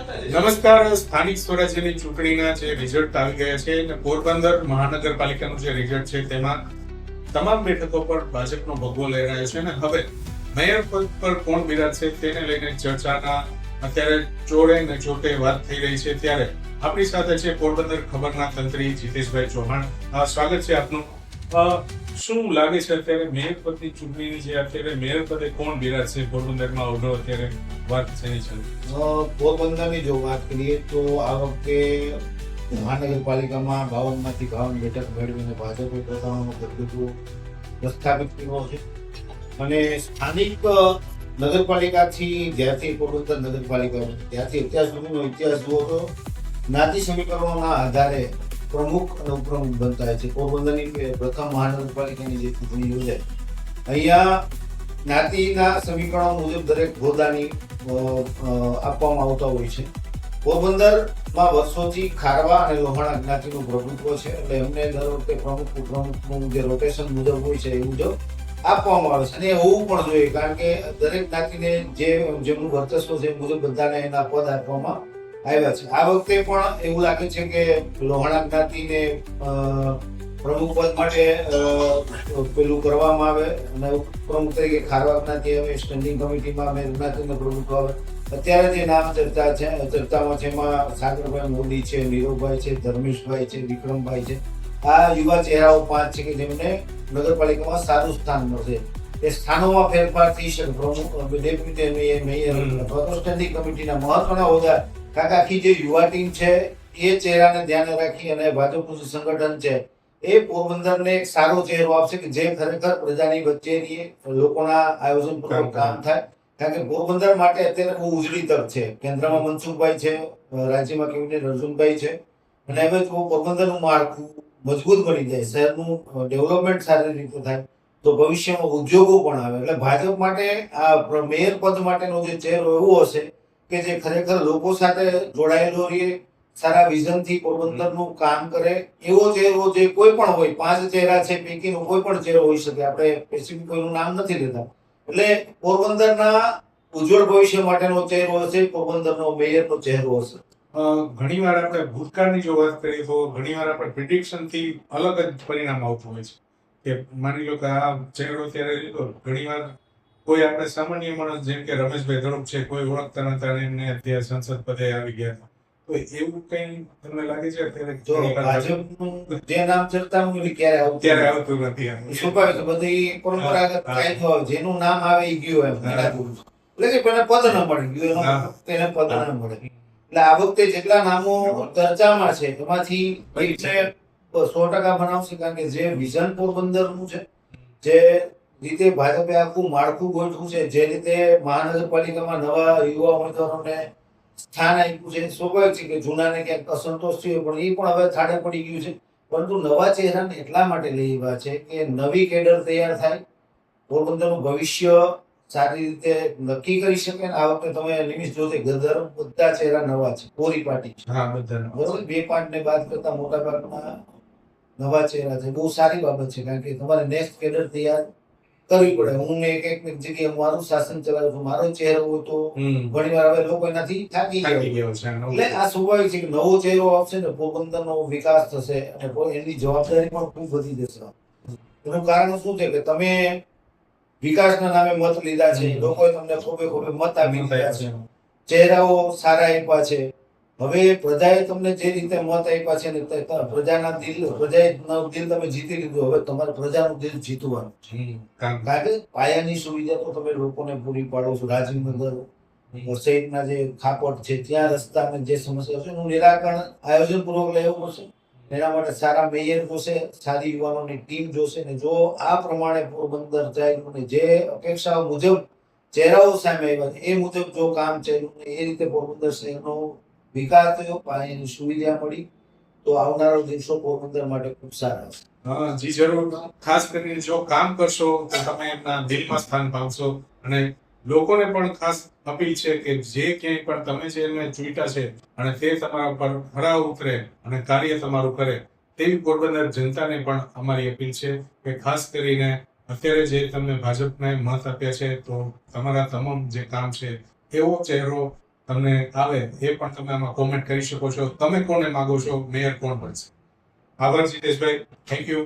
નમસ્કાર. સ્થાનિક સ્વરાજ્યની ચૂંટણીના જે રિઝલ્ટ આવી ગયા છે અને પોરબંદર મહાનગરપાલિકાનું જે રિઝલ્ટ છે તેમાં તમામ બેઠકો પર ભાજપનો ભગવો લહેરાયો છે અને હવે મેયર પદ પર કોણ બિરાજશે તેને લઈને ચર્ચાના અત્યારે જોડે ને ચોટે વાત થઈ રહી છે. ત્યારે આપણી સાથે છે પોરબંદર ખબરના તંત્રી જીતેશભાઈ ચૌહાણ. સ્વાગત છે આપનું. શું લાગે છે અત્યારે મેયર પદની ચૂંટણીની જે અત્યારે મેયર પદે કોણ બિરાજશે પોરબંદરમાં અવઢો અત્યારે વાત થઈ છે? પોરબંદરની જો વાત કરીએ તો આ વખતે મહાનગરપાલિકામાં 52 માંથી 52 બેઠક મેળવીને ભાજપે પોતાનો પ્રભુત્વ પ્રસ્થાપિત કર્યો છે. અને સ્થાનિક નગરપાલિકાથી જ્યારથી પોરબંદર નગરપાલિકા બની ત્યારથી અત્યાર સુધીનો ઇતિહાસ જુઓ તો જ્ઞાતિ સમીકરણોના આધારે પ્રમુખ અને ઉપપ્રમુખ બનતા હોય છે. પોરબંદરની પ્રથમ મહાનગરપાલિકાની જે ચૂંટણી યોજાય અહીંયા જ્ઞાતિના સમીકરણો મુજબ દરેક હોદ્દાની આપવામાં આવતા હોય છે. પોરબંદરમાં વર્ષોથી ખારવા અને લોહાણા જ્ઞાતિનું પ્રભુત્વ છે એટલે એમને દર વખતે પ્રમુખ ઉપપ્રમુખનું જે રોટેશન મુજબ હોય છે એ મુજબ આપવામાં આવે છે. અને હોવું પણ જોઈએ કારણ કે દરેક જ્ઞાતિને જેમનું વર્ચસ્વ છે એ મુજબ બધાને એના પદ આપવામાં આવ્યા છે. આ વખતે પણ એવું લાગે છે કે લોહાણા જ્ઞાતિને પ્રમુખ પદ માટે પેલું કરવામાં આવે અને પ્રમુખ તરીકે ખારવા જ્ઞાતિ આવે. સ્ટેન્ડિંગ કમિટીમાં મેં જ્ઞાતિને પ્રમુખ આવે. અત્યારે જે નામ ચર્ચામાં છે એમાં સાગરભાઈ મોદી છે, નીરવભાઈ છે, ધર્મેશભાઈ છે, વિક્રમભાઈ છે. આ યુવા ચહેરાઓ 5 છે કે જેમને નગરપાલિકામાં સારું સ્થાન મળશે. એ સ્થાનોમાં ફેરફાર થઈ શકે. પ્રમુખ, ડેપ્યુટી મેયર અથવા તો સ્ટેન્ડિંગ કમિટીના મહત્વના હોદ્દા આખી જે યુવા ટીમ છે એ ચહેરાને ધ્યાને રાખી અને ભાજપનું જે સંગઠન છે એ પોરબંદરને એક સારો ચહેરો આપશે કે જે ખરેખર પ્રજાની વચ્ચે રહીએ, લોકોના આયોજનપૂર્વક કામ થાય. કારણ કે પોરબંદર માટે અત્યારે બહુ ઉજળી તક છે. કેન્દ્રમાં મનસુખભાઈ છે, રાજ્યમાં કેબિનેટ અર્જુનભાઈ છે અને હવે જો પોરબંદરનું માળખું મજબૂત બની જાય, શહેરનું ડેવલપમેન્ટ સારી રીતે થાય તો ભવિષ્યમાં ઉદ્યોગો પણ આવે. એટલે ભાજપ માટે આ મેયર પદ માટેનો જે ચહેરો એવો હશે કે જે ખરેખર લોકો સાથે જોડાયેલો રહે, સારા વિઝનથી પોરબંદરનું કામ કરે એવો ચહેરો જે કોઈ પણ હોય. 5 ચહેરા છે પૈકીનો કોઈ પણ ચહેરો હોઈ શકે. આપણે સ્પેસિફિક કોઈનું નામ નથી લેતા. એટલે પોરબંદરના ઉજ્જવળ ભવિષ્ય માટેનો ચહેરો હશે, પોરબંદરનો મેયરનો ચહેરો હશે. ઘણીવાર આપણે ભૂતકાળની જો વાત કરીએ તો ઘણીવાર આપણે પ્રિડિક્શનથી અલગ જ પરિણામ આવતું હોય છે કે માની લો કે આ ચહેરો ત્યારે લીધો. ઘણીવાર કોઈ આપણે સામાન્ય માણસ જેમ કે રમેશભાઈ ધડુક છે, કોઈ ઓળખતા નતા એમને અત્યારે સંસદ પદે આવી ગયા. તો એવું કઈ તમને લાગે છે અત્યારે? જો ભાજપનું જે નામ ચર્ચાનું ક્યારે આવતું નથી. સ્વાભાવિક બધી પરંપરાગત કાયદો જેનું નામ આવે એ ગયું એમ એટલે કે પેલા પદ ન મળી ગયું તેને પદ ન મળે. એટલે આ વખતે જેટલા નામો ચર્ચામાં છે એમાંથી 100% બનાવશે. કારણ કે જે વિઝન પોરબંદરનું છે, જે રીતે ભાજપે આખું માળખું ગોઠવું છે, જે રીતે મહાનગરપાલિકામાં નવા યુવા ઉમેદવારોને સ્થાન આપ્યું છે, સ્વાભાવિક છે કે જૂનાને ક્યાંક અસંતોષ થયો પણ એ પણ હવે થાળે પડી ગયું છે. પરંતુ નવા ચહેરાને એટલા માટે લઈ આવ્યા છે કે નવી કેડર તૈયાર થાય, પોરબંદરનું ભવિષ્ય સારી રીતે નક્કી કરી શકે. આ વખતે તમે નિમિષ જોશે ગદર બધા ચહેરા નવા છે, કોરી પાર્ટી છે. બરોબર, 2-5 ને બાદ કરતા મોટા ભાગના નવા ચહેરા છે. બહુ સારી બાબત છે કારણ કે તમારે નેક્સ્ટ કેડર તૈયાર કરવી પડે. હું એક જગ્યાએ મારું શાસન ચલાવું છું, મારો ચહેરો હોય તો ઘણી વાર હવે લોકો એનાથી થાકી ગયો છે. એટલે આ સ્વાભાવિક છે કે નવો ચહેરો આવશે ને પોરબંદરનો વિકાસ થશે અને એની જવાબદારી પણ ખૂબ વધી જશે. એનું કારણ શું છે કે તમે વિકાસના નામે મત લીધા છે, લોકોએ તમને ખોબે મત આપી દીધા છે, ચહેરાઓ સારા આપ્યા છે. હવે પ્રજાએ તમને જે રીતે મત આપ્યા છે ને પ્રજાએ દિલ તમે જીતી લીધું. હવે તમારે પ્રજાનું દિલ જીતવાનું છે. કારણ કે પાયાની સુવિધા તો તમે લોકોને પૂરી પાડો છો. રાજીવનગર સહિતના જે ખાપટ છે ત્યાં રસ્તાની જે સમસ્યા છે એનું નિરાકરણ આયોજનપૂર્વક લેવું પડશે. એના માટે સારા મેયર જોશે, સારી યુવાનોની ટીમ જોશે. ને જો આ પ્રમાણે પોરબંદર જાય અને જે અપેક્ષાઓ મુજબ ચહેરાઓ સામે આવ્યા છે એ મુજબ જો કામ ચાલ્યું એ રીતે પોરબંદર શહેરનો વિકાસ થયો, પાયાની સુવિધા મળી તો આવનારા દિવસો પોરબંદર માટે ખૂબ સારા હશે. જી જરૂર. ખાસ કરીને જો કામ કરશો તો તમે એમના દિલમાં સ્થાન પામશો. અને લોકોને પણ ખાસ અપીલ છે કે જે ક્યાંય પણ તમે જે એમને ચૂંટ્યા છે અને તે તમારા પર ખરા ઉતરે અને કાર્ય તમારું કરે તેવી પોરબંદર જનતાને પણ અમારી અપીલ છે કે ખાસ કરીને અત્યારે જે તમને ભાજપને મત આપ્યા છે તો તમારા તમામ જે કામ છે એવો ચહેરો તમને આવે એ પણ તમે આમાં કોમેન્ટ કરી શકો છો. તમે કોને માંગો છો મેયર કોણ બનશે? આભાર જીતેશભાઈ, થેન્ક યુ.